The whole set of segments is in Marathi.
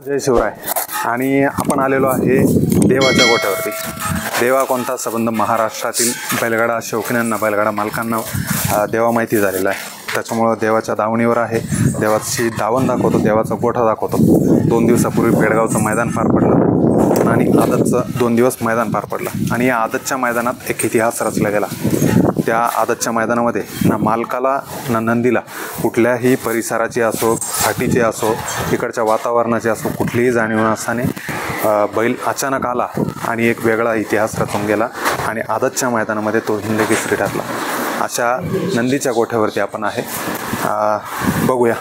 जय शिवराय. आणि आपण आलेलो आहे देवाच्या गोठ्यावरती. देवा कोणता संबंध महाराष्ट्रातील बैलगाडा शौकीनांना बैलगाडा मालकांना देवा माहिती झालेला आहे. त्याच्यामुळं देवाच्या दावणीवर आहे. देवाची दावण दाखवतो, देवाचा गोठा दाखवतो. 2 दिवसापूर्वी पेडगावचं मैदान पार पडलं आणि आदतचं 2 दिवस मैदान पार पडलं. आणि या आदतच्या मैदानात एक इतिहास रचला गेला. त्या आदतच्या मैदानामध्ये ना मालकाला ना नंदीला कुठल्याही परिसराची असो, फाटीची असो, इकडच्या वातावरणाची असो, कुठलीही जाणीव नसताना बैल अचानक आला आणि एक वेगळा इतिहास रचून गेला आणि आदतच्या मैदानामध्ये तो हिंदकेसरी ठरला. अशा नंदीच्या गोठ्यावरती आपण आहे. बघूया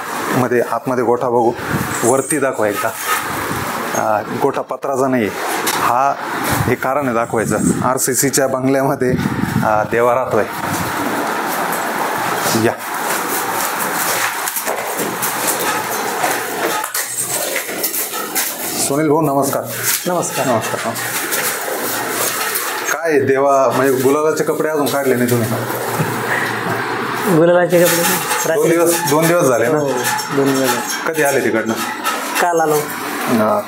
आतमध्ये गोठा बघू. वरती दाखवा एकदा. गोठा पत्राचा नाही आहे. हे कारण आहे दाखवायचं. RCCच्या बंगल्यामध्ये देवा राहतोय. या सुनील भाऊ, नमस्कार. नमस्कार. नमस्कार. काय देवा म्हणजे गुलालाचे कपडे अजून काढले नाही तुम्ही? गुलालाचे कपडे 2 दिवस झाले ना? 2 दिवस. कधी आले तिकडनं? काल आलो.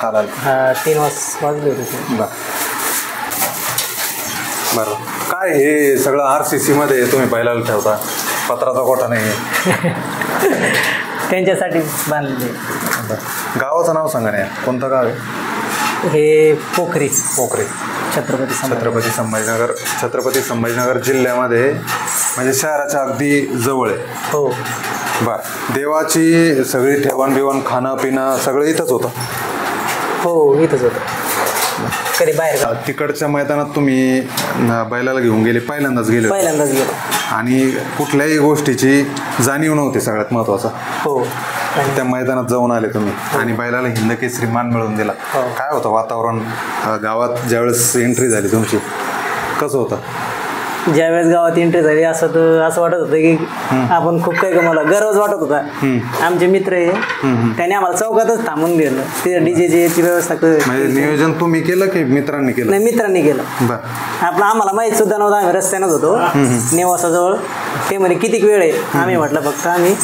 काल आले. 3 वाजले होते. बरं. काय हे सगळं RCC मध्ये तुम्ही बैलाला ठेवता? पत्राचा गोठा नाही त्यांच्यासाठी बांधले. गावाचं नाव सांगा ना. कोणतं गाव आहे हे? पोखरी. पोखरी. छत्रपती संभाजीनगर जिल्ह्यामध्ये, म्हणजे शहराच्या अगदी जवळ आहे. हो. बरं. देवाची सगळी ठेवण बिवण, खाणं पिणं सगळं इथंच होतं? हो, इथंच होतं. कधी बाहेर तिकडच्या मैदानात तुम्ही बैलाला घेऊन गेले? पहिल्यांदाच गेले? पहिल्यांदाच गेलो. आणि कुठल्याही गोष्टीची जाणीव नव्हती सगळ्यात महत्त्वाचं. हो. त्या मैदानात जाऊन आले तुम्ही आणि बैलाला हिंदकेसरी मान मिळवून दिला. काय होतं वातावरण गावात ज्यावेळेस एंट्री झाली तुमची? कसं होतं? ज्यावेळेस गावात एंट्री झाली असं वाटत होतं की आपण खूप काही कमावलं. गर्वच वाटत होता. आमचे मित्र आहे, त्याने आम्हाला चौकातच थांबून दिलं. ते डीजेची व्यवस्था म्हणजे नियोजन तुम्ही केलं की मित्रांनी केलं? नाही, मित्रांनी केलं. बरं. आम्हाला माहीत सुद्धा नव्हतं. आम्ही रस्त्यानंच होतो नेवासाजवळ. ते म्हणे किती वेळ आहे? आम्ही म्हटलं फक्त आम्ही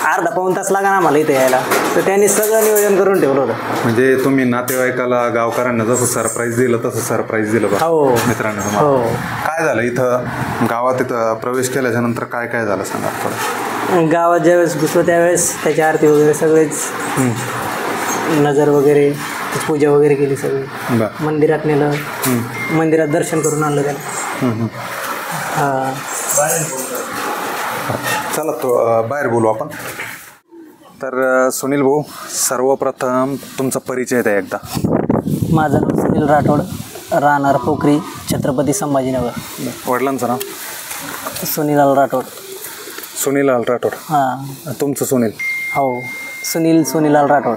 अर्धा पाऊण तास लागणार आम्हाला इथे यायला. तर त्यांनी सगळं नियोजन करून ठेवलं होतं. म्हणजे तुम्ही नातेवाईकाला, गावकऱ्यांना जसं सरप्राईज दिलं तसं सरप्राईज दिलं बा? हो. मित्रांनी. हो. काय झालं इथं गावात? इथं प्रवेश केल्याच्या नंतर काय काय झालं सांगा थोडं. गावात ज्यावेळेस घुसलो त्यावेळेस त्याची आरती वगैरे सगळेच, नजर वगैरे, पूजा वगैरे केली सगळी. मंदिरात नेलं, मंदिरात दर्शन करून आणलं त्याला. चला बाहेर बोलू आपण. तर सुनील भाऊ, सर्वप्रथम तुमचा परिचय द्या एकदा. माझं नाव सुनील राठोड, राहणार पोखरी, छत्रपती संभाजीनगर. वडिलांचं नाव? सुनीलाल राठोड. सुनीलाल राठोड. हां. तुमचं सुनील? हो, सुनीलाल राठोड.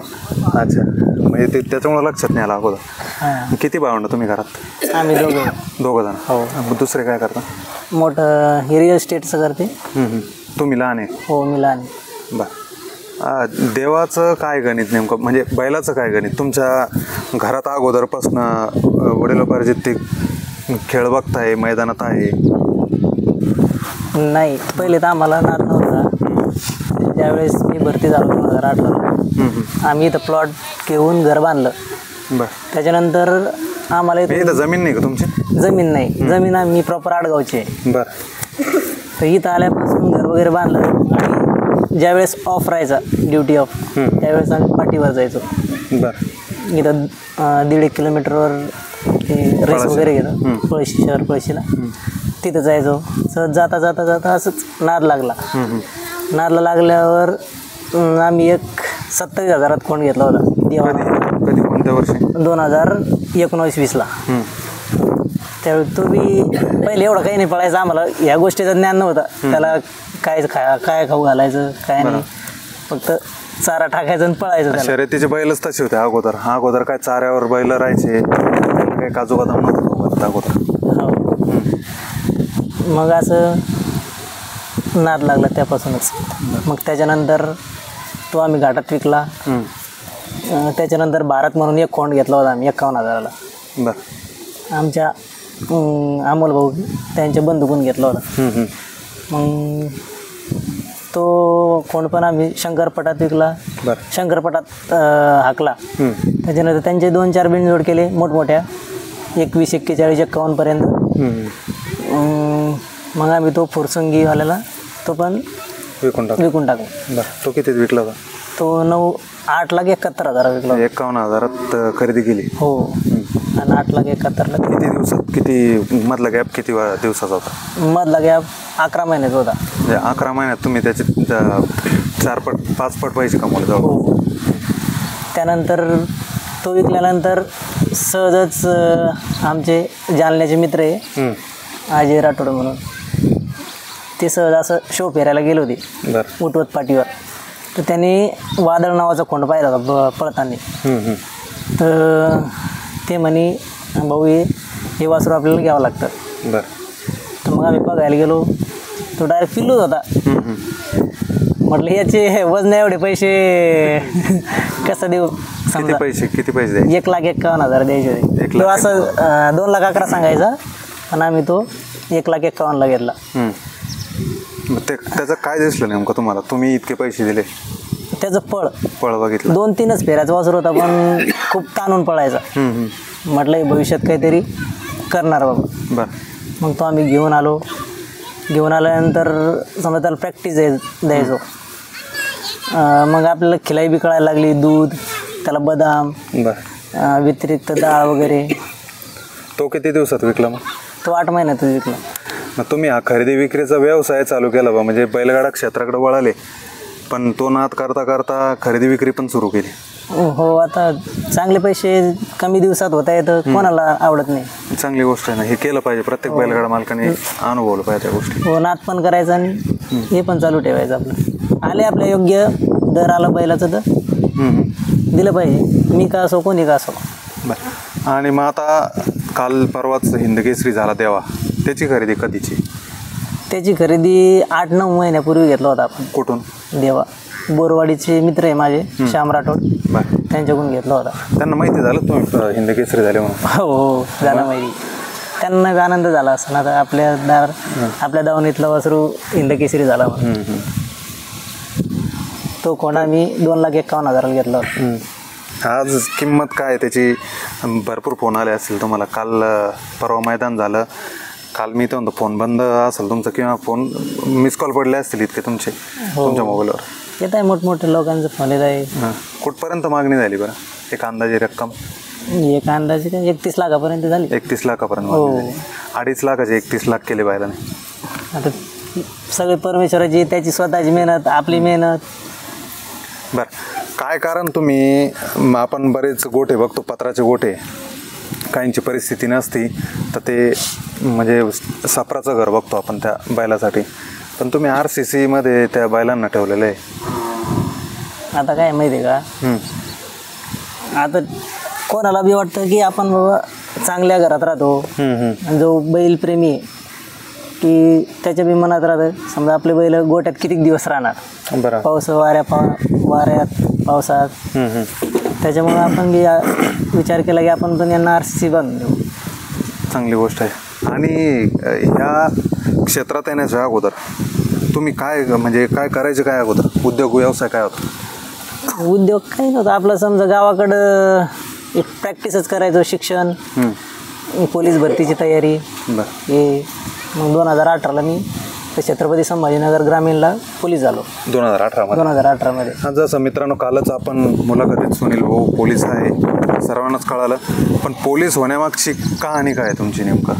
अच्छा. म्हणजे त्याच्यामुळं लक्षात नाही आला अगोदर. हां. किती भावंड तुम्ही घरात? आम्ही दोघं जण. हो. दुसरे काय करता? मोठं हे रिअल इस्टेटचं करते. तुम्ही लहान आहे? हो, मी लहान आहे. बरं. देवाचं काय गणित नेमकं, म्हणजे बैलाचं काय गणित? तुमच्या घरात अगोदरपासून वडिलोपार्जित ते खेळ बघताय, मैदानात आहे? नाही, पहिले तर आम्हाला नाद नव्हता. ज्यावेळेस मी भरती झालो 2018, आम्ही इथं प्लॉट घेऊन घर बांधलं. बरं. त्याच्यानंतर आम्हाला इथं जमीन नाही का तुमची? जमीन नाही. जमीन आम्ही प्रॉपर आडगावची आहे. बरं. तर इथं आल्यापासून घर वगैरे बांधलं आणि ज्यावेळेस ऑफ राहायचा, ड्युटी ऑफ, त्यावेळेस आम्ही पाठीवर जायचो. बरं. इथं 1.5 किलोमीटरवर रेस वगैरे घेतो, पळशीला. तिथं जायचो. सहज जाता जाता जाता असंच नाद लागला. नादला लागल्यावर आम्ही एक 27,000 कोण घेतला होता देवाला. कधी कोणत्या वर्षी? 2019-20ला. त्यावेळी तो बी पहिले एवढं काही नाही पळायचं. आम्हाला ह्या गोष्टीचं ज्ञान नव्हतं. त्याला काय खाऊ घालायचं काय नाही, फक्त चारा टाकायचं आणि पळायचं. शर्यतीचे बैलच तसे होते अगोदर काय चाऱ्यावर बैल राहायचे, काही काजू बदाम नव्हतं अगोदर. हो. मग असं नाद लागला त्यापासूनच. मग त्याच्यानंतर तो आम्ही घाटात विकला. त्याच्यानंतर भारत म्हणून एक कोंड घेतला होता आम्ही 51,000ला. बरं. आमच्या अमोल भाऊ त्यांच्या बंधुकून घेतला होता. मग तो कोण पण आम्ही शंकरपटात विकला. बरं. शंकरपटात हाकला. त्याच्यानंतर त्यांचे 2-4 बिनजोड केले मोठमोठ्या 21, 41, 51पर्यंत. मग आम्ही तो फुरसुंगीवाल्याला तो पण विकून टाकला. बरं. तो कितीत विकला होता? तो 8,71,000 विकला. 51,000 खरेदी केली. हो. आणि 8,71,000 किती दिवसात, किती मधला गॅप किती दिवसाचा होता? मधला गॅप 11 महिन्याचा होता. म्हणजे 11 महिन्यात तुम्ही त्याचे 4 पट 5 पट पैसे कमवले जाऊ. हो. त्यानंतर तो विकल्यानंतर सहजच आमचे जालन्याचे मित्र आहे अजय राठोड म्हणून, ते सहज असं शो फेरायला गेले होते. बरं. उठवत पाटीवर. तर त्यांनी वादळ नावाचा खोंड पाहिला होता पळताना. तर ते म्हणे भाऊ हे वासरू आपल्याला घ्यावं लागतं. बरं. तर मग आम्ही बघायला गेलो. तो डायरेक्ट पिल्लूच होता. म्हटलं याचे वजन एवढे पैसे कसं देऊ. किती पैसे द्यायचे? 1,51,000 द्यायचे होते. तो असं 2,11,000 सांगायचा आणि आम्ही तो 1,51,000ला घेतला. ते त्याचं काय दिसलं नेमकं तुम्हाला? तुम्ही इतके पैसे दिले? त्याचं पळ बघितलं. 2-3च फेऱ्याचा वासर होता पण खूप ताणून पळायचा. म्हटलं भविष्यात काहीतरी करणार बाबा. बरं. मग तो आम्ही घेऊन आल्यानंतर समजा त्याला प्रॅक्टिस द्यायचो. मग आपल्याला खिलाई बी कळायला लागली. दूध, त्याला बदाम, व्यतिरिक्त डाळ वगैरे. तो किती दिवसात विकला मग? तो 8 महिन्यातच विकला. मग तुम्ही हा खरेदी विक्रीचा व्यवसाय चालू केला बा, म्हणजे बैलगाडा क्षेत्राकडे वळाले, पण तो नाद करता करता खरेदी विक्री पण सुरू केली. हो. आता चांगले पैसे कमी दिवसात होता येतं, कोणाला आवडत नाही. चांगली गोष्ट आहे ना, हे केलं पाहिजे. प्रत्येक बैलगाडा मालकाने अनुभवलं पाहिजे त्या गोष्टी. हो. नाद पण करायचा आणि हे पण चालू ठेवायचं. आपलं आले आपल्या योग्य दर आला बैलाचं तर दिलं पाहिजे. मी का असो, कोणी का असो. बरं. आणि मग आता काल परवाच हिंदकेसरी झाला देवा, त्याची खरेदी कधीची? त्याची खरेदी 8-9 महिन्यापूर्वी घेतला होता आपण. कुठून? देवा. बोरवाडीचे मित्र आहे माझे, श्याम राठोड, त्यांच्याकडून घेतला होता. त्यांना माहिती झालं तुम्ही हिंदकेसरी झाले म्हणून? हो. झालं माहिती. त्यांना आनंद झाला असं ना. आता आपल्या दावणीतला वासरू हिंदकेसरी झाला म्हणून. तो कोणा मी 2,51,000 घेतला होता. आज किंमत काय त्याची? भरपूर फोन आले असतील तुम्हाला. काल परवा मैदान झालं, काल मी तो फोन बंद असेल तुमचा, किंवा फोन मिस कॉल पडले असतील इतके तुमचे तुमच्या मोबाईलवर. येत आहे मोठमोठ्या लोकांचं फोन येत आहे. कुठपर्यंत मागणी झाली बरं? एक अंदाजे रक्कम? एक अंदाजे काय 31 लाखापर्यंत झाली. 31 लाखापर्यंत मागणी झाली. 2.5 लाखाचे 31 लाख केले बैलाने. आता सगळे परमेश्वराची, त्याची स्वतःची मेहनत, आपली मेहनत. बरं. काय कारण तुम्ही, आपण बरेच गोठे बघतो, पत्राचे गोठे, काहींची परिस्थिती नसती तर ते म्हणजे सफराचं घर बघतो आपण त्या बैलासाठी, पण तुम्ही RCC मध्ये त्या बैलांना ठेवलेलं आहे. आता काय माहिती आहे का, आता कोणाला बी वाटतं की आपण बाबा चांगल्या घरात राहतो, जो बैलप्रेमी आहे की त्याच्या बी मनात राहतं. समजा आपले बैल गोट्यात किती दिवस राहणार, बरं, पाऊस वाऱ्यात पावसात, त्याच्यामुळे आपण बी विचार केला की आपण पण यांना RCC बांधून देऊ. चांगली गोष्ट आहे. आणि ह्या क्षेत्रात येण्याच्या अगोदर तुम्ही काय म्हणजे काय करायचे, काय अगोदर उद्योग व्यवसाय काय होता? उद्योग काही नव्हतं आपलं. समजा गावाकडं एक प्रॅक्टिसच करायचो, शिक्षण, पोलीस भरतीची तयारी हे. मग 2018ला मी छत्रपती संभाजीनगर ग्रामीणला पोलीस झालो. 2018 मध्ये. हा, जसं मित्रांनो कालच आपण मुलाखतीत सुनील भाऊ पोलीस आहे सर्वांनाच कळालं, पण पोलीस होण्यामागची कहाणी काय तुमची नेमकं?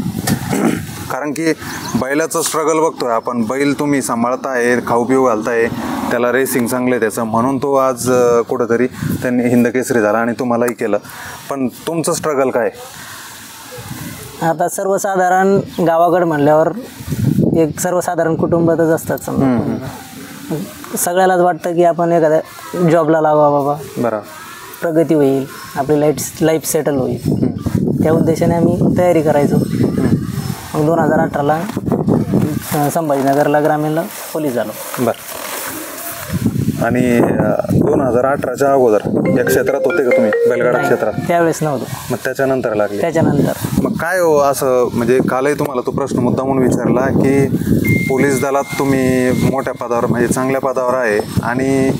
कारण की बैलाचं स्ट्रगल बघतोय आपण. बैल तुम्ही सांभाळताय, खाऊ पिऊ घालताय त्याला, रेसिंग चांगलं आहे त्याचं, म्हणून तो आज कुठंतरी त्यांनी हिंदकेसरी झाला आणि तुम्हालाही केलं. पण तुमचं स्ट्रगल काय? आता सर्वसाधारण गावाकडं म्हणल्यावर एक सर्वसाधारण कुटुंबातच असतात. समजा सगळ्यालाच वाटतं की आपण एखाद्या जॉबला लावा बाबा, बरं, प्रगती होईल, आपली लाईफ सेटल होईल. त्या उद्देशाने आम्ही तयारी करायचो. मग 2018ला संभाजीनगरला ग्रामीणला पोलीस झालो. बरं. आणि 2018च्या अगोदर या क्षेत्रात होते का तुम्ही, बैलगाडा क्षेत्रात? त्यावेळेस नव्हतं. मग त्याच्यानंतर लागले? त्याच्यानंतर मग काय हो असं, म्हणजे कालही तुम्हाला तो प्रश्न मुद्दा म्हणून विचारला की पोलीस दलात तुम्ही मोठ्या पदावर म्हणजे चांगल्या पदावर आहे आणि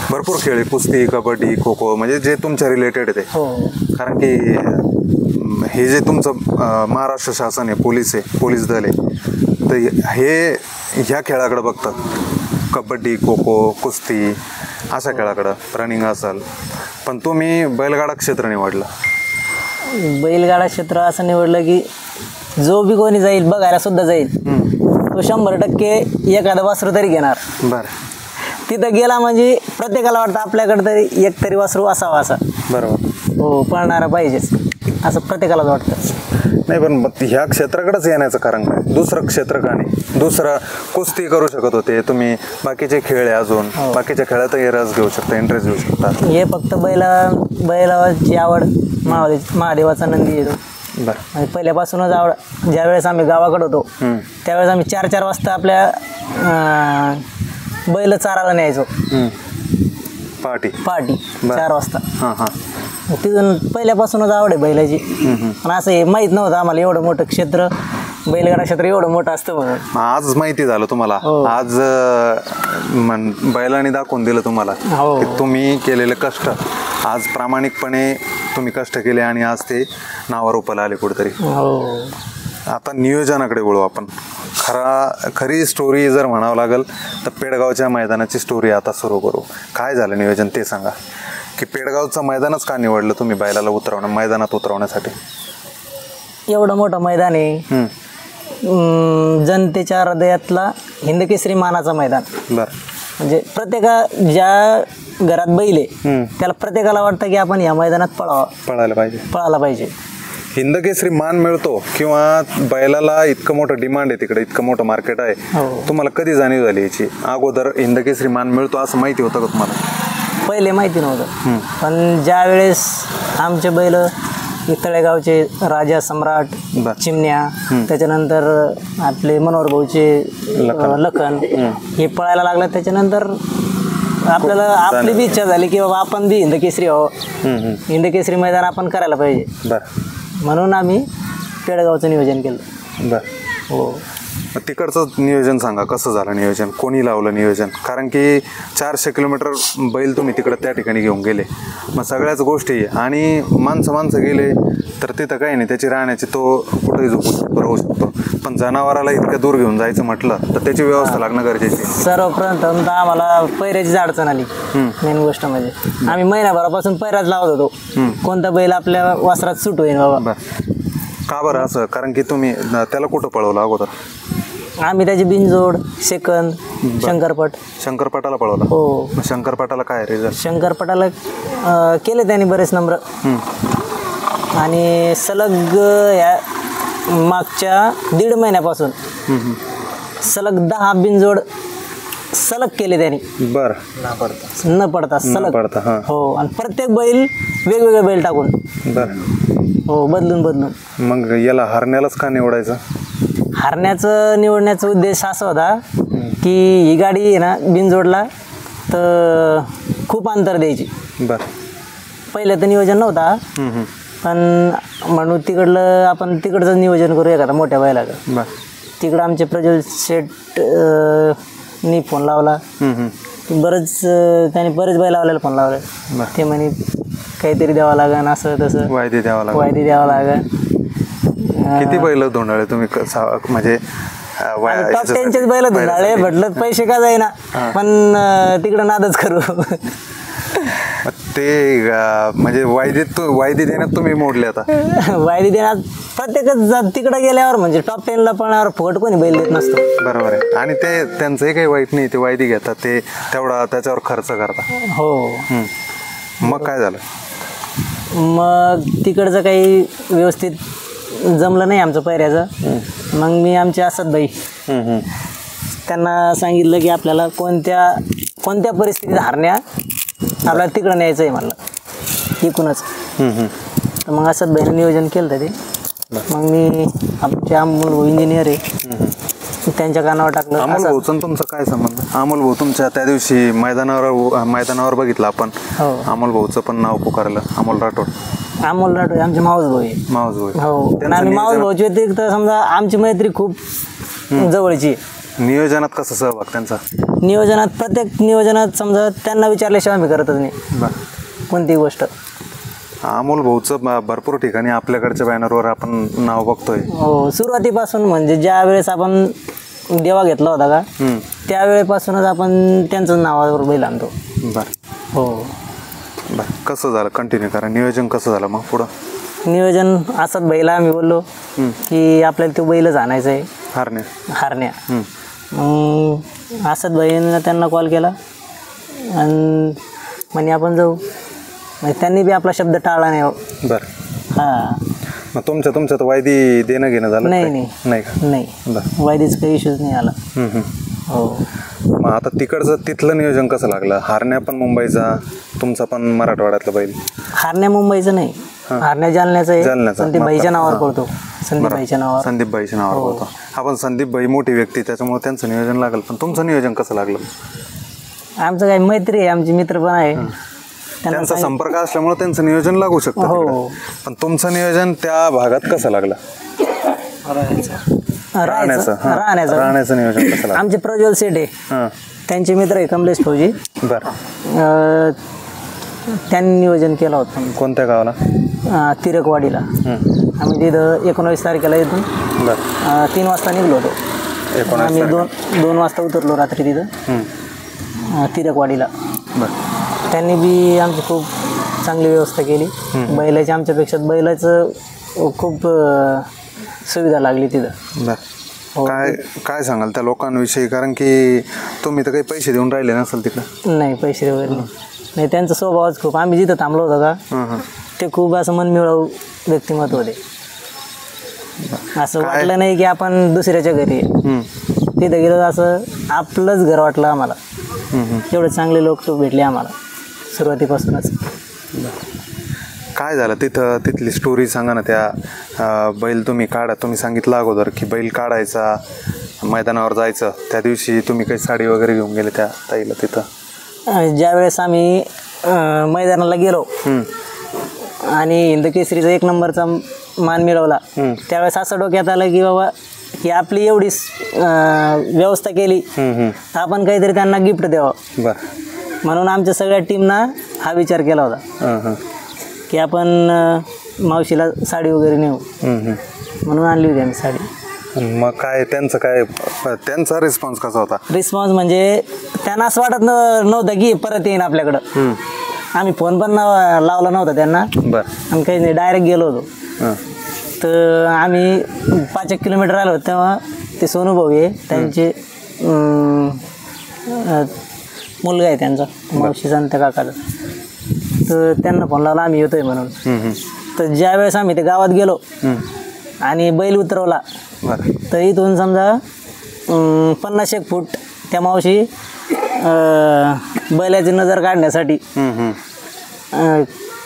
भरपूर खेळ आहे, कुस्ती, कबड्डी, खो खो, म्हणजे जे तुमच्या रिलेटेड आहे ते. हो. कारण की हे जे तुमचं महाराष्ट्र शासन आहे, पोलीस दल आहे, तर हे ह्या खेळाकडं बघतात, कबड्डी, खो खो, कुस्ती अशा खेळाकडं, रनिंग असेल, पण तुम्ही बैलगाडा क्षेत्र निवडलं. बैलगाडा क्षेत्र असं निवडलं की जो बी कोणी जाईल बघायला सुद्धा जाईल तो 100% एखादं वासरू तरी घेणार. बरं. तिथं गेला म्हणजे प्रत्येकाला वाटतं आपल्याकडे तरी एक तरी वासरू असावा असा. बरोबर. हो, पळणारा पाहिजेच असं प्रत्येकालाच वाटतं. नाही, पण ह्या क्षेत्राकडेच येण्याचं कारण काय? दुसरं क्षेत्र का नाही? दुसरं कुस्ती करू शकत होते तुम्ही, बाकीचे खेळ आहे अजून, बाकीच्या खेळातही रस घेऊ शकता, इंटरेस्ट घेऊ शकता. हे फक्त बैलाची आवड, महादेवाचा नंदी येतो. बरं. आणि पहिल्यापासूनच आवड. ज्यावेळेस आम्ही गावाकडे होतो त्यावेळेस आम्ही 4-4 वाजता आपल्या बैल चारायला न्यायचो. पहाटे 4 वाजता. हां हां. तिथून पहिल्यापासूनच आवड आहे बैलाची. पण असं हे माहीत नव्हतं आम्हाला एवढं मोठं क्षेत्र, बैलगाडा क्षेत्र एवढं मोठं असतं म्हणून. आज माहिती झालं तुम्हाला. आज बैलांनी दाखवून दिलं तुम्हाला की तुम्ही केलेले कष्ट, आज प्रामाणिकपणे तुम्ही कष्ट केले आणि आज ते नावावर उपाला आले कुठेतरी. आता नियोजनाकडे वळू आपण. खरी स्टोरी जर म्हणावं लागेल तर पेडगावच्या मैदानाची स्टोरी आता सुरू करू. काय झालं नियोजन ते सांगा, की पेडगावचं मैदानच का निवडलं तुम्ही बैलाला मैदानात उतरवण्यासाठी? एवढं मोठं मैदान आहे, जनतेच्या हृदयातला हिंदकेसरी मानाचा मैदान. बरं. म्हणजे ज्या घरात बैल आहे त्याला प्रत्येकाला वाटतं की आपण या मैदानात पळायला पाहिजे. हिंदकेसरी मान मिळतो किंवा बैलाला इतकं मोठं डिमांड आहे तिकडे, इतकं मोठं मार्केट आहे, तुम्हाला कधी जाणीव झाली याची? अगोदर हिंदकेसरी मान मिळतो असं माहिती होतं का तुम्हाला? पहिले माहिती नव्हतं, पण ज्या वेळेस आमचे बैल तळेगावचे राजा सम्राट, चिमण्या, त्याच्यानंतर आपले मनोहर भाऊचे लखन हे पळायला लागलं, त्याच्यानंतर आपल्याला आपली बी इच्छा झाली की बाबा आपण बी हिंदकेसरी आहोत, हिंदकेसरी मैदान आपण करायला पाहिजे. म्हणून आम्ही पेडगावचं नियोजन केलं. हो. तिकडचं नियोजन सांगा, कसं झालं नियोजन, कोणी लावलं नियोजन? कारण की 400 किलोमीटर बैल तुम्ही तिकडं त्या ठिकाणी घेऊन गेले, मग सगळ्याच गोष्टी आणि माणसं गेले तर तिथं काही नाही, त्याची राहण्याची तो कुठेही राहू शकतो, पण जनावराला इतक्या दूर घेऊन जायचं म्हटलं तर त्याची व्यवस्था लागणं गरजेची. सर्वप्रथम तर आम्हाला पैऱ्याचीच अडचण आली. मेन गोष्ट म्हणजे आम्ही महिन्याभरापासून पैराच लावत होतो, कोणता बैल आपल्या वासरात सूट होईल बाबा. का बरं असं? कारण की तुम्ही त्याला कुठं पळवलं अगोदर? आम्ही त्याची बिनजोड, सेकंद, शंकरपटाला पळवला. हो. शंकरपटाला काय रिझल्ट? शंकरपटाला केले त्यांनी बरेच नंबर, आणि सलग या मागच्या 1.5 महिन्यापासून सलग 10 बिनजोड सलग केले त्यांनी. बरं. न पडता सलग. हो. आणि प्रत्येक बैल वेगवेगळे बैल टाकून. बरं. हो, बदलून. मग याला हरण्यालाच का निवडायचं? निवडण्याचा उद्देश असा होता की ही गाडी आहे ना बिनजोडला तर खूप अंतर द्यायची. बरं. पहिलं तर नियोजन नव्हता, पण म्हणून आपण तिकडचं नियोजन करू एखादा मोठ्या बैलाकडं. तिकडं आमचे प्रज्वल शेठ नी फोन लावला, त्यांनी बरेच बैल लावलेला फोन लावले. ते म्हणे काहीतरी द्यावं लागेल, असं तसं वायदी द्यावं लागेल. किती बैल धुंडाळे तुम्ही? म्हणजे टॉप 10चेच बैल धुंडाळे. म्हटलं पैसे का जाईना, पण तिकडं नादच करू. ते म्हणजे वायदी देण्यात तुम्ही मोडले आता. वायदी देण्यात प्रत्येकच तिकडे गेल्यावर म्हणजे टॉप 10ला पळण्यावर फुकट कोणी बैल देत नसतो. बरोबर आहे. आणि ते त्यांचंही काही वाईट नाही, ते वायदी घेतात, ते तेवढा त्याच्यावर खर्च करतात. हो. मग काय झालं? मग तिकडचं काही व्यवस्थित जमलं नाही आमचं पैऱ्याचं. मग मी आमचे असद भाई त्यांना सांगितलं की आपल्याला कोणत्या परिस्थितीत हरण्या आपल्याला तिकडं न्यायचं आहे म्हणलं इकूनच. तर मग असद भाईनं नियोजन केलं ते. मग मी आमचे इंजिनियर आहे, त्यांच्या कानावर टाकलं. अमोल भाऊचं आणि तुमचा काय संबंध? अमोल भाऊ तुमच्या त्या दिवशी मैदानावर बघितलं आपण. हो. अमोल भाऊचं पण नाव पुकारलं, अमोल राठोड. अमोल राठोड आमचे मावस भाऊ आहे. मावस भाऊ. हो. आणि मावस भाऊच्या व्यतिरिक्त समजा आमची मैत्री खूप जवळची आहे. नियोजनात कसं सहभाग त्यांचा? नियोजनात प्रत्येक नियोजनात समजा त्यांना विचारल्याशिवाय आम्ही करतच नाही कोणतीही गोष्ट. अमोल भाऊचं भरपूर ठिकाणी आपल्याकडच्या बॅनरवर आपण नाव बघतोय. हो. सुरुवातीपासून म्हणजे ज्या वेळेस आपण देवा घेतला होता का त्यावेळेपासूनच आपण त्यांचं नावावर बैल आणतो. बरं. हो. बरं. कसं झालं कंटिन्यू करा, नियोजन कसं झालं मग पुढं? नियोजन असंच बैला आम्ही बोललो की आपल्याला तो बैलच आणायचं आहे. हारण्या. मग असंच बैलांना त्यांना कॉल केला आणि म्हणे आपण जाऊ. म्हणजे त्यांनी बी आपला शब्द टाळला नाही. बरं. हां. मग तुमच्यात वायदी देणं घेणं झालं? नाही का? नाही. वायदीच काही इश्यूज नाही आला. हो. मग आता तिथलं नियोजन कसं लागलं? हारण्या पण मुंबईचा, तुमचा पण मराठवाड्यातला बैल? हारण्या मुंबईचं नाही, हारण्या जालन्याचं आहे. संदीप भाईच्या नावावर पडतो. संदीप भाईच्या नावावर पडतो. आपण संदीप भाई मोठी व्यक्ती त्याच्यामुळे त्यांचं नियोजन लागलं. पण तुमचं नियोजन कसं लागलं? आमचं काही मैत्री आहे, आमची मित्र पण आहे. त्यांचा संपर्क असल्यामुळे त्यांचं नियोजन लागू शकतं. हो. पण तुमचं नियोजन त्या भागात कसं लागलं? राहण्याचं नियोजन कसं लागलं? आमचे प्रज्वल सेठ आहे, त्यांचे मित्र आहे कमलेश फौजी. बरं. त्यांनी नियोजन केलं होतं. कोणत्या गावाला? तिरकवाडीला. आम्ही तिथं 19 तारखेला येथून 3 वाजता निघलो होतो. आम्ही 2 वाजता उतरलो रात्री तिथं तिरकवाडीला. त्यांनी बी आमची खूप चांगली व्यवस्था केली. बैलाची आमच्यापेक्षा बैलाचं खूप सुविधा लागली तिथं. काय सांगाल त्या लोकांविषयी? कारण की तुम्ही तर काही पैसे देऊन राहिले नसाल तिकडं? नाही, पैसे वगैरे नाही. त्यांचा स्वभावच खूप. आम्ही जिथं थांबलो होतो का ते खूप असं मनमिळावू व्यक्तिमत्व होते. असं वाटलं नाही की आपण दुसऱ्याच्या घरी तिथं गेलो असं आपलंच घर वाटलं आम्हाला. एवढे चांगले लोक भेटले आम्हाला सुरुवातीपासूनच. काय झालं तिथली स्टोरी सांगा ना. त्या बैल तुम्ही सांगितलं अगोदर की बैल काढायचा, मैदानावर जायचं. त्या दिवशी तुम्ही काही साडी वगैरे घेऊन गेले त्या ताईला तिथं? ज्या वेळेस आम्ही मैदानाला गेलो आणि हिंद केसरीचा 1 नंबरचा मान मिळवला त्यावेळेस असं डोक्यात आलं की बाबा की आपली एवढी व्यवस्था केली तर आपण काहीतरी त्यांना गिफ्ट द्यावं. म्हणून आमच्या सगळ्या टीमना हा विचार केला होता की आपण मावशीला साडी वगैरे नेऊ. म्हणून आणली होती आम्ही साडी. मग त्यांचा रिस्पॉन्स कसा होता? रिस्पॉन्स म्हणजे त्यांना असं वाटत नव्हतं की परत येईन आपल्याकडं. आम्ही फोन पण लावला नव्हता त्यांना. आम्ही काही नाही, डायरेक्ट गेलो होतो. तर आम्ही 5 किलोमीटर आलो तेव्हा ते सोनू भाऊ आहे, त्यांचे मुलगा आहे त्यांचा, मावशीचा आणि त्या काकाचा. तर त्यांना फोन लावला आम्ही येतोय म्हणून. तर ज्या वेळेस आम्ही ते गावात गेलो आणि बैल उतरवला तर इथून समजा 50-1 फूट त्या मावशी बैलाची नजर काढण्यासाठी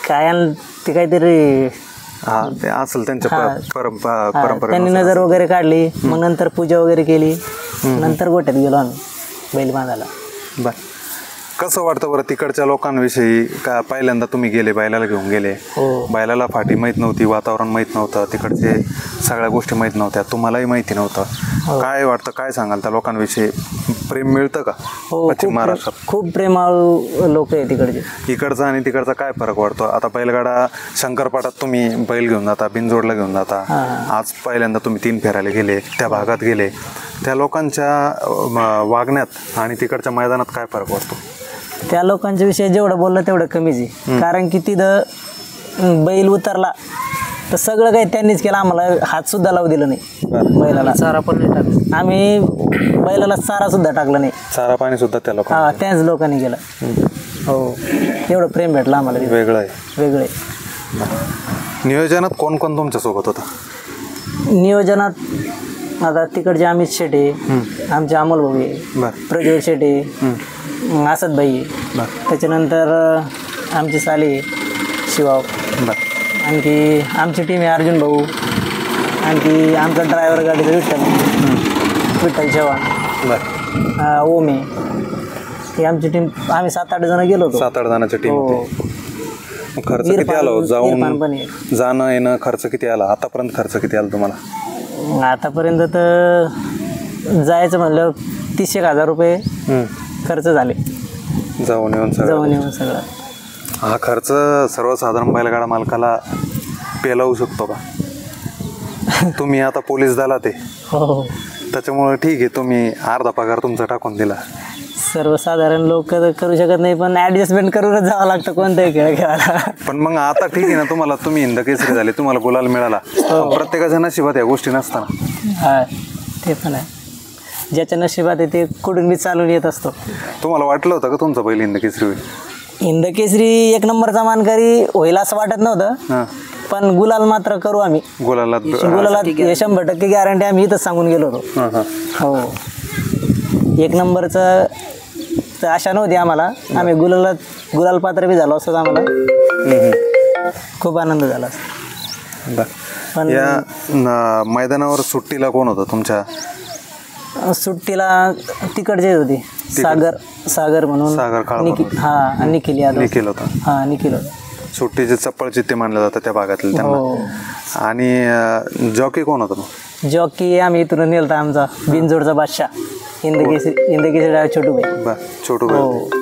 काय ते काहीतरी असेल त्यांच्या परंपरा, त्यांनी नजर वगैरे काढली. मग नंतर पूजा वगैरे केली. नंतर गोठ्यात गेलो आम्ही बैल बांधायला. कसं वाटतं बरं तिकडच्या लोकांविषयी? का पहिल्यांदा तुम्ही गेले, बैलाला घेऊन गेले, बैलाला फाटी माहीत नव्हती, वातावरण माहीत नव्हतं, तिकडचे सगळ्या गोष्टी माहीत नव्हत्या, तुम्हालाही माहिती नव्हतं. काय वाटतं, काय सांगाल त्या लोकांविषयी? प्रेम मिळतं का पश्चिम महाराष्ट्रात? खूप प्रेमाळू लोक आहे तिकडचे. इकडचा आणि तिकडचा काय फरक वाटतो? आता बैलगाडा शंकरपाटात तुम्ही बैल घेऊन जाता, बिनजोडला घेऊन जाता. आज पहिल्यांदा तुम्ही 3 फेऱ्याला गेले, त्या भागात गेले, त्या लोकांच्या वागण्यात आणि तिकडच्या मैदानात काय फरक वाटतो? त्या लोकांच्या विषयी जेवढं बोललं तेवढं कमीच आहे. कारण की तिथं बैल उतरला तर सगळं काही त्यांनीच केलं. आम्हाला हात सुद्धा लावू दिलं नाही बैलाला. चारा पण नाही टाकला आम्ही बैलाला, चारा सुद्धा टाकला नाही. चारा पाणी सुद्धा त्या लोकांनी, त्याच लोकांनी केलं. हो, एवढं प्रेम भेटलं आम्हाला. वेगळं आहे. नियोजनात कोण कोण तुमच्या सोबत होता? नियोजनात आता तिकडचे अमित शेटे, आमचे अमोल भाऊ आहे, प्रज्वल शेटे, असद भाई, त्याच्यानंतर आमची साली शिवाव, आणखी आमची टीम आहे अर्जुन भाऊ, आणखी आमचा ड्रायव्हर गाडीचा विठ्ठल, विठ्ठल चव्हाण, बर. ओमे, ही आमची टीम. आम्ही 7-8 जण गेलो होतो. 7-8 जणांची टीम हो. होती. मग खर्च किती आला हो? इरफान पण आहे. जाणं येणं खर्च किती आला आतापर्यंत? खर्च किती आला तुम्हाला आतापर्यंत? तर जायचं म्हणलं 30,000 रुपये खर्च झाले, जाऊन येऊन सगळं. हा खर्च सर्वसाधारण बैलगाडा मालकाला पेलावू शकतो का? तुम्ही आता पोलीस दलात आहे, हो, त्याच्यामुळे ठीक आहे, तुम्ही अर्धा पगार तुमचा टाकून दिला. सर्वसाधारण लोक करू शकत नाही, पण ऍडजस्टमेंट करूनच जावं लागतं कोणताही खेळ खेळायला. पण मग आता ठीक आहे ना, तुम्हाला तुम्ही हिंदकेसरी झाले, तुम्हाला गुलाल मिळाला. प्रत्येकाच्या नशिबात या गोष्टी नसताना. हा, ते पण आहे. ज्याच्या नशिबात आहे ते कुठून बी चालून येत असतो. तुम्हाला वाटलं होतं का तुमचा बैल हिंदकेसरी होईल? हिंदकेसरी 1 नंबरचा मानकरी होईल असं वाटत नव्हतं, पण गुलाल मात्र करू आम्ही. गुलाला 100% गॅरंटी आम्ही इथंच सांगून गेलो होतो. हो, 1 नंबरचं तर आशा नव्हती आम्हाला. आम्ही गुलाल पात्र बी झालो असतो, आम्हाला खूप आनंद झाला. पण या मैदानावर सुट्टीला कोण होतं तुमच्या? सुट्टीला तिकडचे होते, सागर म्हणून, निखिल यादव. निखिल होता. हा, निखिल होता. सुट्टीचे चप्पल चित्ते मानले जातात त्या भागातले त्यांना. आणि जॉकी कोण होता? जॉकी आम्ही इथून नेलता, आमचा बिनजोडचा बादशाह, हिंदकेसरी छोटू भाई. छोटू भाई.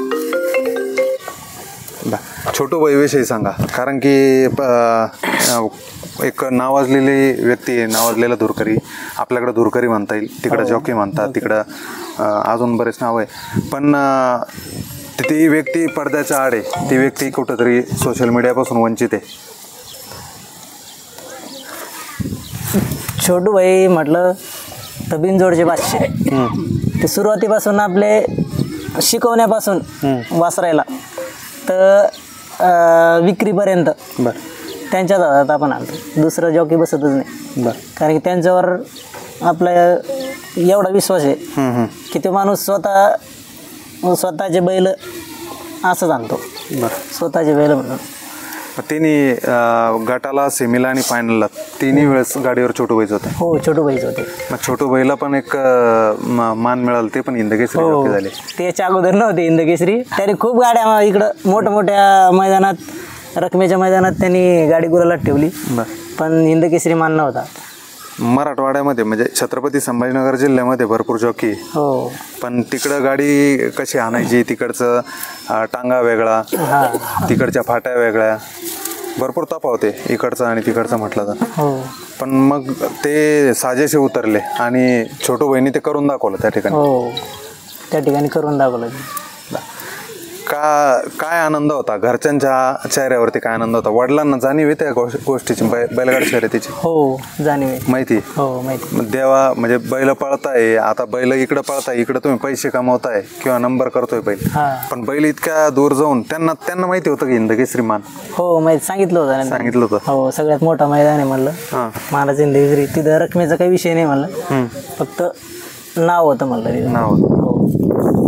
छोटू भाई विषयी सांगा, कारण की एक नावाजलेली व्यक्ती आहे, नावाजलेला धुरकरी. आपल्याकडे धुरकरी म्हणता येईल, तिकडं जॉकी म्हणतात, तिकडं अजून बरेच नाव आहे. पण ती व्यक्ती पडद्याच्या आड आहे, ती व्यक्ती कुठंतरी सोशल मीडियापासून वंचित आहे. छोटू भाई म्हटलं तर बिनजोडचे बादशाह. ते सुरुवातीपासून आपले शिकवण्यापासून वासरायला तर विक्रीपर्यंत त्यांच्याच हातात आपण आणतो. दुसरं जॉकी बसतच नाही, कारण की त्यांच्यावर आपला एवढा विश्वास आहे की तो माणूस स्वतःचे बैल असंच आणतो, स्वतःचे बैल म्हणून. तिन्ही गटाला, सेमीला आणि फायनलला तिन्ही वेळेस गाडीवर छोटू बैच होते. हो, छोटू बैच होते. मग छोटू बैला पण एक मान मिळालं, ते पण हिंदकेसरी झाले. त्याच्या अगोदर नव्हते हिंदकेसरी. त्यांनी खूप गाड्या इकडं मोठमोठ्या मैदानात, रकमेच्या मैदानात त्यांनी गाडी गुलालात ठेवली, पण हिंदकेसरी मान नव्हता. मराठवाड्यामध्ये म्हणजे छत्रपती संभाजीनगर जिल्ह्यामध्ये भरपूर जॉकी. हो, पण तिकडं गाडी कशी आणायची, तिकडचं टांगा वेगळा, तिकडच्या फाट्या वेगळ्या, भरपूर तफावत आहे इकडचं आणि तिकडचं म्हटलं तर. पण मग ते साजेसे उतरले आणि छोटू बहिणी ते करून दाखवलं त्या ठिकाणी. हो, त्या ठिकाणी करून दाखवलं. काय आनंद होता घरच्यांच्या चेहऱ्यावरती? काय आनंद होता? वडिलांना जाणीव आहे त्या गोष्टीची, बैलगाडी शर्यतीची? हो, जाणीव माहिती. हो, माहिती. देवा म्हणजे बैल पळताय, आता बैल इकडं पळताय, इकडं तुम्ही पैसे कमवताय किंवा नंबर करतोय बैल, पण बैल इतक्या दूर जाऊन त्यांना माहिती होतं की हिंदकेसरी मान? हो, माहिती. सांगितलं होतं. हो, सगळ्यात मोठा मैदान आहे म्हणलं महाराज हिंदकेसरी. तिथं रकमेचा काही विषय नाही म्हणलं, फक्त नाव होतं म्हणलं, नाव होतं.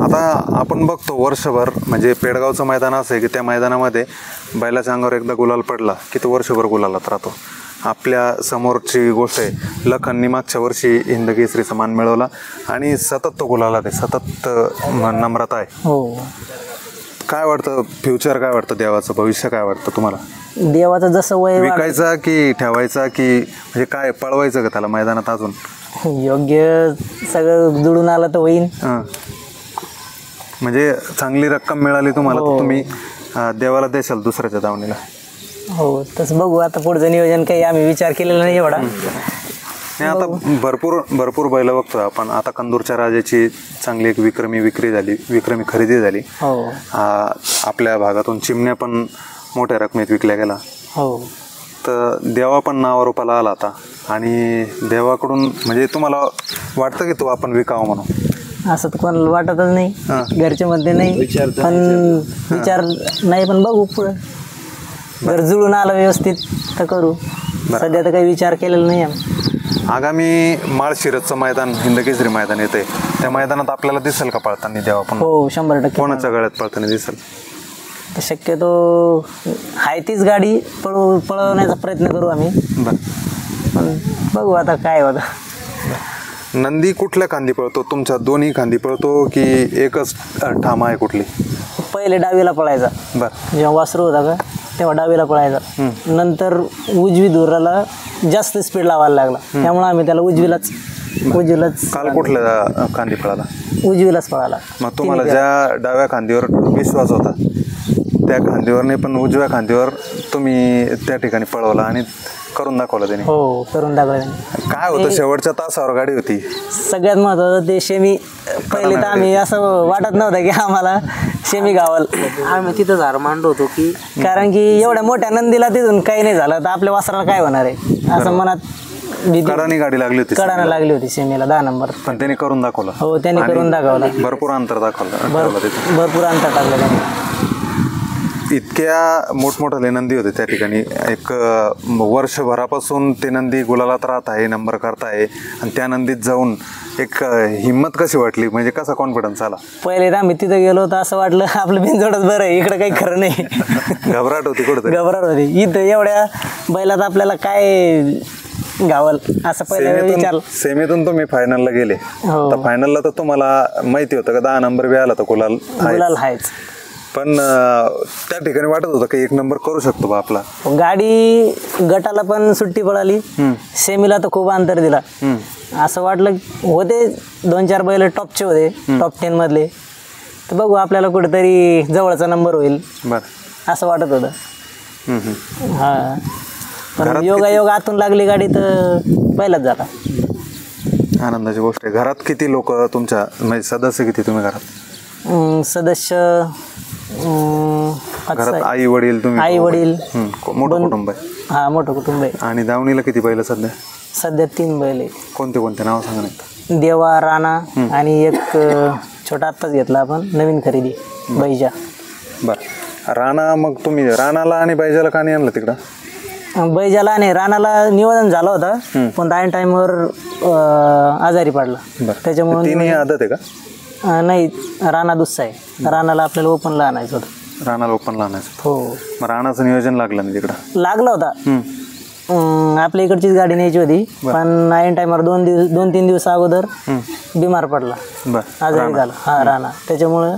आता आपण बघतो वर्षभर, म्हणजे पेडगावचं मैदान असं आहे की त्या मैदानामध्ये बैलाच्या अंगावर एकदा गुलाल पडला की तो वर्षभर गुलालात राहतो. आपल्या समोरची गोष्ट आहे, लखननी मागच्या वर्षी हिंदकेसरीचा मान मिळवला आणि सतत तो गुलालात आहे, सतत नम्रता आहे. हो. काय वाटतं फ्युचर, काय वाटतं देवाचं भविष्य, काय वाटतं तुम्हाला? देवाचं जसं वय, विकायचा की ठेवायचा की म्हणजे काय पळवायचं का त्याला मैदानात अजून? योग्य सगळं जुळून आलं तर होईल. म्हणजे चांगली रक्कम मिळाली तुम्हाला तर तुम्ही देवाला देशाल दुसऱ्याच्या दावणीला? हो, तसं बघू आता पुढचं नियोजन काही आम्ही विचार केलेला नाही एवढा. नाही, आता भरपूर बैल बघतोय आपण. आता कंदूरच्या राजाची चांगली एक विक्रमी खरेदी झाली. हो, आपल्या भागातून चिमण्या पण मोठ्या रकमेत विकल्या गेला. हो, तर देवा पण नावारूपाला आला आता, आणि देवाकडून म्हणजे तुम्हाला वाटतं की तो आपण विकावं म्हणून? असं तर कोणाला वाटतच नाही, घरचे मध्ये नाही, पण विचार नाही, पण बघू पुढं जर जुळून आलं व्यवस्थित तर करू. सध्या तर काही विचार केलेला नाही आम्ही. आगामी माळशिरसचं मैदान, हिंदकेसरी मैदान येते, त्या मैदानात आपल्याला दिसेल का पळताना देवा पण? हो, 100%. कोणाच्या गळ्यात पळताना दिसेल? तर शक्यतो आहे तीच गाडी पळवण्याचा प्रयत्न करू आम्ही, पण बघू आता काय होतं. नंदी कुठल्या खांदी पळतो तुमच्या? दोन्ही खांदी पळतो की एकच ठाम आहे कुठली? पहिले डावीला पळायचा, बरं. जेव्हा वासरू होता का तेव्हा डावीला पळायचा. नंतर उजवी धुराला जास्त स्पीड लावायला लागला, त्यामुळे आम्ही त्याला उजवीलाच काल कुठल्या खांदी पळाला? उजवीलाच पळाला. मग तुम्हाला ज्या डाव्या खांदीवर विश्वास होता त्या खांदीवर नाही, पण उजव्या खांदीवर तुम्ही त्या ठिकाणी पळवला आणि करून दाखवलं त्याने. हो, करून दाखवलं. काय होतं शेवटच्या तासावर गाडी होती? सगळ्यात महत्वाचं ते शेमी. पहिले तर आम्ही असं वाटत नव्हतं की आम्हाला शेमी गावाल. आम्ही तिथंच हार मांडलो होतो की कारण की एवढ्या मोठ्या नंदीला तिथून काही नाही झालं तर आपल्या वासराला काय होणार आहे असं मनात कडानी गाडी लागली होती, कडाना लागली होती शेमीला 10 नंबर. पण त्याने करून दाखवलं. हो, त्याने करून दाखवला. भरपूर अंतर दाखवलं. भरपूर अंतर टाकलं त्याने. इतक्या मोठमोठाले नंदी होते त्या ठिकाणी. एक वर्षभरापासून ते नंदी गुलालात राहत आहे, नंबर करत आहे, आणि त्या नंदीत जाऊन एक हिंमत कशी वाटली, म्हणजे कसा कॉन्फिडन्स आला? पहिले तर आम्ही तिथं गेलो तर असं वाटलं आपलं बिनजोडच बरं आहे, इकडं काही खरं नाही. घबराट होती कुठं? घबराट होती. इथं एवढ्या बैलात आपल्याला काय गावल असं पहिले विचार. सेमीतून तुम्ही फायनलला गेले. तर फायनलला तर तुम्हाला माहिती होतं का 10 नंबर बी आला तर गुलाल आहेच, पण त्या ठिकाणी वाटत होतं की 1 नंबर करू शकतो बा आपला. गाडी गटाला पण सुट्टी पळाली, सेमीला तर खूप अंतर दिला. असं वाटलं होते 2-4 बैल टॉपचे होते, टॉप 10 मधले, तर बघू आपल्याला कुठेतरी जवळचा नंबर होईल असं वाटत होतं. हा, पण योगायोग आतून लागली गाडी तर पहिलाच झाला. आनंदाची गोष्ट आहे. घरात किती लोक तुमच्या, म्हणजे सदस्य किती तुम्ही घरात? सदस्य घरात आई वडील, तुम्ही आई वडील, मोठं कुटुंब आहे. हा, मोठं कुटुंब आहे. आणि दावणीला किती बैल सध्या? सध्या 3 बैल आहे. कोणते कोणते नाव सांगा नाही? देवा, राणा आणि एक छोटा आत्ताच घेतला आपण नवीन खरेदी बैजा. बरं. राणा, मग तुम्ही राणाला आणि बैजाला का नाही आणलं तिकडं? बैजाला आणि राणाला निवेदन झालं होतं, पण ऐन टाइमवर आजारी पडला, त्याच्यामुळे. तिन्ही आदत आहे का? नाही, राणा दुसरा आहे. राणाला आपल्याला ओपनला आणायचं होतं. राणाला ओपनला आणायचं? हो. मग राणाचं नियोजन लागलं नाही तिकडं? लागला होता. आपल्या इकडचीच गाडी न्यायची होती, पण ऐन टाइमवर 2-3 दिवस अगोदर बिमार पडला, आजारी झाला. हा, राणा. त्याच्यामुळं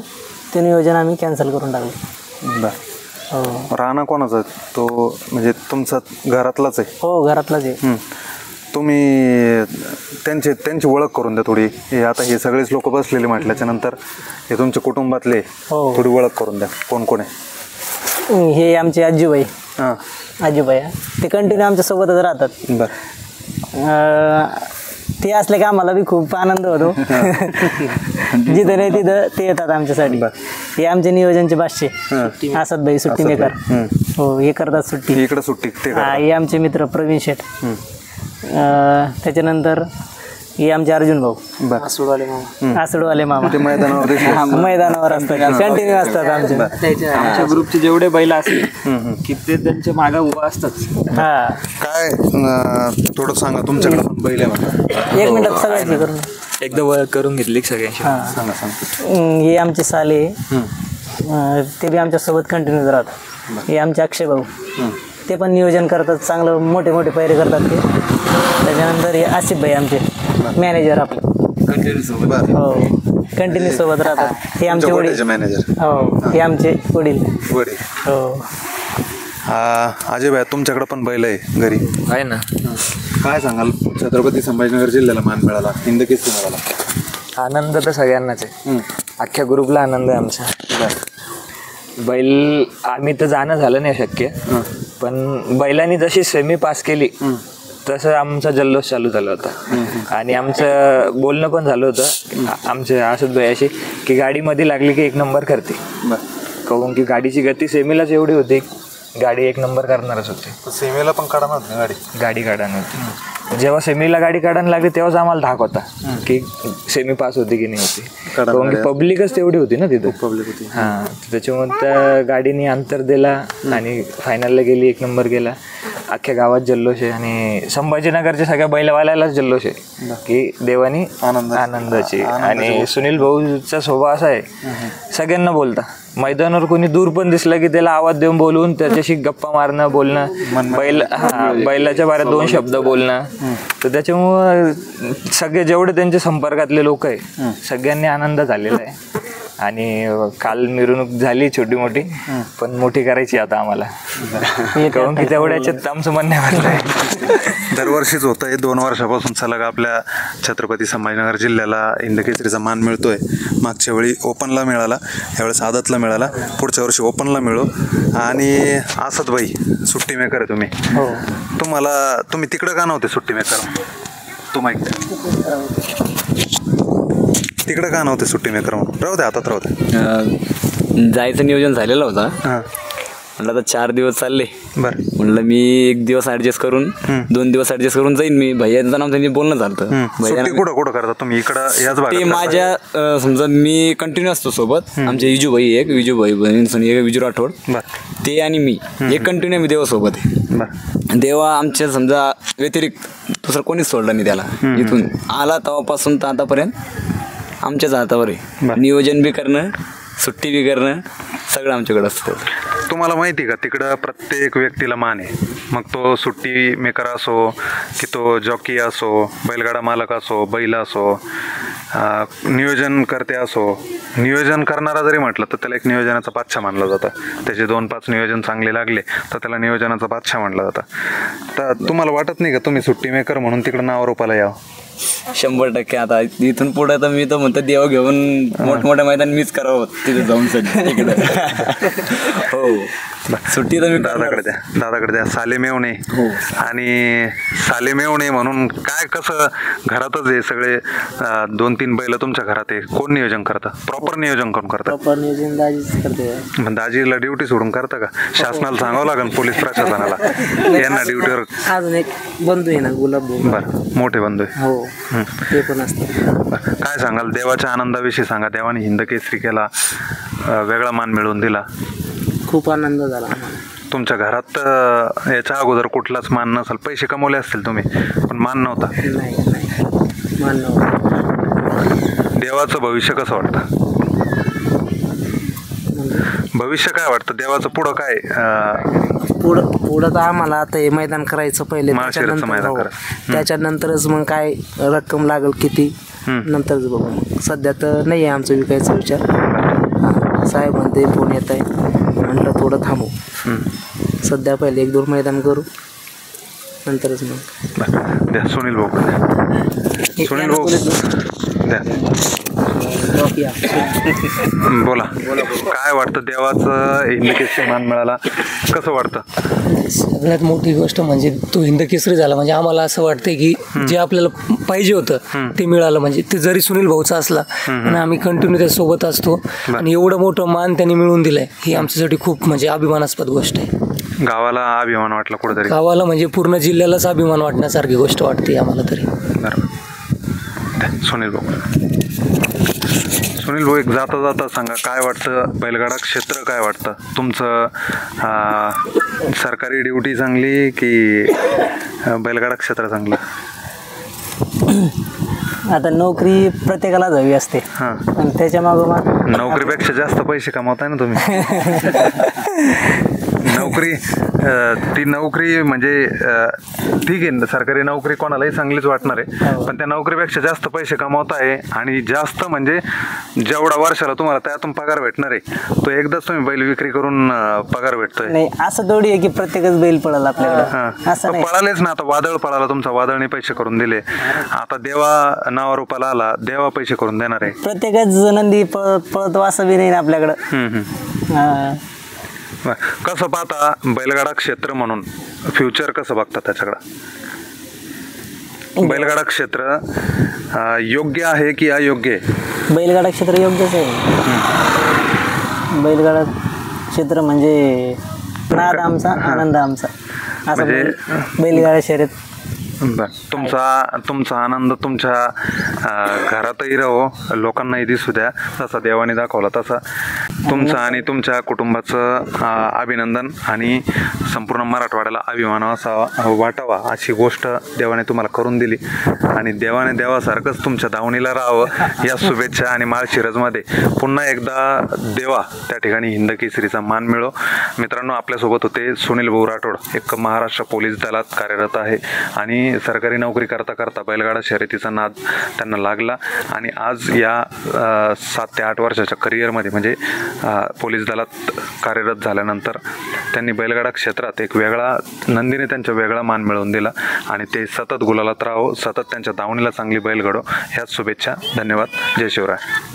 ते नियोजन आम्ही कॅन्सल करून टाकलं. बरं. राणा कोणाचा? तो म्हणजे तुमचा घरातलाच आहे? हो, घरातलाच आहे. तुम्ही त्यांची ओळख करून द्या थोडी. हे आता हे सगळेच लोक बसलेले म्हटल्याच्या नंतर हे तुमच्या कुटुंबातले थोडी ओळख करून द्या. कोण कोण आहे? हे आमचे आजीबाई. आजीबाई ते कंटिन्यू आमच्या सोबतच राहतात. बरं. ते असले की आम्हाला बी खूप आनंद होतो. जिथं नाही तिथं ते येतात आमच्यासाठी. हे आमचे नियोजनचे बादशे असत भाई, सुट्टी मेकर. हो, हे करतात सुट्टी. इकडे सुट्टी. हे आमचे मित्र प्रवीण शेठ. त्याच्यानंतर हे आमचे अर्जुन भाऊ, आसडवाले मामा. ते मैदानावर असतात, कंटिन्यू असतात आमच्या ग्रुपचे जेवढे बैल असतील की ते त्यांच्या मागे उभा असतात. हा, काय थोडं सांगा, तुमच्याकडे पण बैल आहे म्हणा. 1 मिनिटात सगळ्यांची करून एकदा ओळख करून घेतली सगळ्यांची. हे आमचे साले, ते बी आमच्या सोबत कंटिन्यू राहतात. हे आमचे अक्षय भाऊ, ते पण नियोजन करतात, चांगलं मोठे मोठे पैरे करतात ते. त्याच्यानंतर हे आसिफ भाई आमचे मॅनेजर, आपलं हो, कंटिन्यू सोबत राहतात. हे आमचे वडील मॅनेजर. हो, हे आमचे वडील. हो. अजय भाई, तुमच्याकडे पण बैल आहे घरी? आहे ना. काय सांगाल? छत्रपती संभाजीनगर जिल्ह्याला मान मिळाला, हिंदकेसरी मिळाला. आनंद तर सगळ्यांनाच आहे, अख्ख्या ग्रुपला आनंद आहे आमचा. बैल आम्ही तर जाणं झालं नाही शक्य, पण बैलांनी जशी सेमी पास केली तसं आमचा जल्लोष चालू झाला होता. आणि आमचं बोलणं पण झालं होतं आमच्या आसुद भैयाशी की गाडीमध्ये लागली की 1 नंबर करते. कहून की गाडीची गती सेमीलाच एवढी होती, गाडी 1 नंबर करणारच होती. सेमीला पण काढणार नाही गाडी काढायला होती. जेव्हा सेमीला गाडी काढायला लागली तेव्हाच आम्हाला धाक होता की सेमी पास होती की नाही होती, कारण की पब्लिकच तेवढी होती ना तिथं. पब्लिक होती. हां, त्याच्यामुळे त्या गाडीने अंतर दिला आणि फायनलला गेली, 1 नंबर गेला. अख्ख्या गावात जल्लोष आहे आणि संभाजीनगरच्या सगळ्या बैलवाल्यालाच जल्लोष आहे की देवानी आनंदाची. आणि सुनील भाऊचा स्वभाव असा आहे, सगळ्यांना बोलता मैदानावर कोणी दूर पण दिसलं की त्याला आवाज देऊन बोलवून त्याच्याशी गप्पा मारणं, बोलणं, बैलाच्या बाऱ्यात 2 शब्द बोलणं. तर त्याच्यामुळं सगळे जेवढे त्यांच्या संपर्कातले लोक आहे सगळ्यांनी आनंद झालेला आहे. आणि काल मिरवणूक झाली छोटी मोठी, पण मोठी करायची आता आम्हाला, कारण की तेवढ्याच्यात आमचं म्हणणं भरलंय. दरवर्षीच होतं आहे. 2 वर्षापासून सलग आपल्या छत्रपती संभाजीनगर जिल्ह्याला हिंदकेसरीचा मान मिळतोय. मागच्या वेळी ओपनला मिळाला, यावेळेस आदतला मिळाला, पुढच्या वर्षी ओपनला मिळू. आणि असद भाई सुट्टी मेकर आहे तुम्ही. तुम्ही तिकडं का नव्हते सुट्टी मेकर? तिकडं का नव्हते सुट्टी मेकर म्हणून? राहू द्या, हातात राहू द्या. जायचं नियोजन झालेलं होता. म्हटलं आता 4 दिवस चालले. बरं. म्हटलं मी 1 दिवस ऍडजस्ट करून 2 दिवस ऍडजस्ट करून जाईन. मी भैयाचं नाव त्यांनी बोलणं झालं. कुठं करता तुम्ही? इकडं याच ते माझ्या समजा मी कंटिन्यू असतो सोबत. आमचे विजू भाई एक, विजू भाई एक विजू राठोड, ते आणि मी एक कंटिन्यू मी देवासोबत आहे. देवा आमच्या समजा व्यतिरिक्त दुसरं कोणीच सोडलं नाही त्याला. इथून आला तेव्हापासून तर आतापर्यंत आमच्याच हातावर आहे. नियोजन बी करणं, सुट्टी बी करणं, सगळं आमच्याकडे असतं. तुम्हाला माहिती का तिकडं प्रत्येक व्यक्तीला मान आहे. मग तो सुट्टी मेकर असो की तो जॉकी असो, बैलगाडा मालक असो, बैल असो, नियोजन करते असो. नियोजन करणारा जरी म्हटलं तर त्याला एक नियोजनाचा बादशाह मानला जातं. त्याचे 2-5 नियोजन चांगले लागले तर त्याला नियोजनाचा बादशाह मानला जातं. तर तुम्हाला वाटत नाही का तुम्ही सुट्टी मेकर म्हणून तिकडं नावारूपाला यावं? 100% आता इथून पुढे तर मी तर म्हणतो देवा घेऊन मोठमोठ्या मैदान मीच करावं तिथे जाऊन सगळं तिकडे. हो, सुट्टी तर मी दादाकडे द्या. सालेमेवणे आणि सालेमेवणे म्हणून काय कसं घरातच आहे सगळे 2-3 बैल तुमच्या घरात आहे. कोण नियोजन करतं? प्रॉपर नियोजन कोण करतं? प्रॉपर नियोजन दाजीच करते. दाजीला ड्युटी सोडून करता का? शासनाला सांगावं लागेल, पोलीस प्रशासनाला यांना ड्युटीवर. अजून एक बंधू आहे ना, गुलाब भाऊ. बरं, मोठे बंधू आहे. हो, ते पण असतात. काय सांगाल देवाच्या आनंदाविषयी? सांगा. देवाने हिंदकेसरी केला, वेगळा मान मिळवून दिला, खूप आनंद झाला. तुमच्या घरात याच्या अगोदर कुठलाच मान नसेल. पैसे कमवले असतील तुम्ही, पण मान नव्हता. नाही, मान नव्हता. देवाचं भविष्य कसं वाटतं? भविष्य काय वाटतं देवाचं? पुढं काय? पुढं तर आम्हाला आता हे मैदान करायचं पहिले, त्याच्यानंतरच मग काय रक्कम लागेल किती नंतरच बघू. सध्या तर नाही आहे आमचा विकायचा विचार. साहेब म्हणते फोन येत आहे, म्हटलं थोडं थांबू. सध्या पहिले 1-2 मैदान करू, नंतरच मग द्या. सुनील भाऊ द्या. बोला, काय वाटतं देवाचं हिंदकेसरी मान मिळाला, कसं वाटतं? सगळ्यात मोठी गोष्ट म्हणजे तो हिंदकेसरी झाला. म्हणजे आम्हाला असं वाटतंय की जे आपल्याला पाहिजे होतं ते मिळालं. म्हणजे ते जरी सुनील भाऊचा असला पण आम्ही कंटिन्यू त्यासोबत असतो आणि एवढं मोठं मान त्यांनी मिळवून दिलंय ही आमच्यासाठी खूप म्हणजे अभिमानास्पद गोष्ट आहे. गावाला अभिमान वाटला कुठेतरी? गावाला म्हणजे पूर्ण जिल्ह्यालाच अभिमान वाटण्यासारखी गोष्ट वाटते आम्हाला तरी. सुनील भाऊ एक जाता जाता सांगा, काय वाटतं बैलगाडा क्षेत्र? काय वाटतं तुमचं? सरकारी ड्युटी चांगली की बैलगाडा क्षेत्र चांगलं? आता नोकरी प्रत्येकाला हवी असते, आणि त्याच्या मागोमाग नोकरीपेक्षा जास्त पैसे कमवताय ना तुम्ही. ती नोकरी म्हणजे ठीक आहे, सरकारी नोकरी कोणालाही चांगलीच वाटणार आहे, पण त्या नोकरीपेक्षा जास्त पैसे कमवताय. आणि जास्त म्हणजे जेवढा वर्षाला तुम्हाला त्यातून पगार भेटणार आहे तो एकदाच तुम्ही बैल विक्री करून पगार भेटतोय. नाही, असं थोडी आहे की प्रत्येकच बैल पळाला आपल्याकडे. असं पळालेच ना. आता वादळ पळाला तुमचा, वादळने पैसे करून दिले. आता देवा नावारूपाला आला, देवा पैसे करून देणार आहे. प्रत्येकच नंदी पळतो असं बी नाही ना आपल्याकडं. कसं पाहता बैलगाडा क्षेत्र म्हणून फ्युचर कसं बघता त्याच्याकडं? बैलगाडा क्षेत्र योग्य आहे की अयोग्य आहे? बैलगाडा क्षेत्र योग्यच आहे. बैलगाडा क्षेत्र म्हणजे नाद आमचा, आनंद आमचा, असं बैलगाडा शर्यत बर, तुमचा आनंद तुमच्या घरातही राहो, लोकांनाही दिसू द्या. जसा देवाने दाखवला तसा तुमचं आणि तुमच्या कुटुंबाचं अभिनंदन आणि संपूर्ण मराठवाड्याला अभिमान असा वाटावा अशी गोष्ट देवाने तुम्हाला करून दिली. आणि देवाने देवासारखंच तुमच्या दावणीला राहावं या शुभेच्छा. आणि माळशिरसमध्ये पुन्हा एकदा देवा त्या ठिकाणी हिंद केसरीचा मान मिळो. मित्रांनो, आपल्यासोबत होते सुनील भाऊ राठोड, एक महाराष्ट्र पोलीस दलात कार्यरत आहे आणि सरकारी नोकरी करता करता बैलगाडा शर्यतीचा नाद त्यांना लागला. आणि आज या 7 ते 8 वर्षाच्या करिअरमध्ये म्हणजे पोलीस दलात कार्यरत झाल्यानंतर त्यांनी बैलगाडा क्षेत्रात एक वेगळा नंदीने त्यांचा वेगळा मान मिळवून दिला. आणि ते सतत गुलालात राहो, सतत त्यांच्या दावणीला चांगली बैल घडो ह्याच शुभेच्छा. धन्यवाद. जय शिवराय.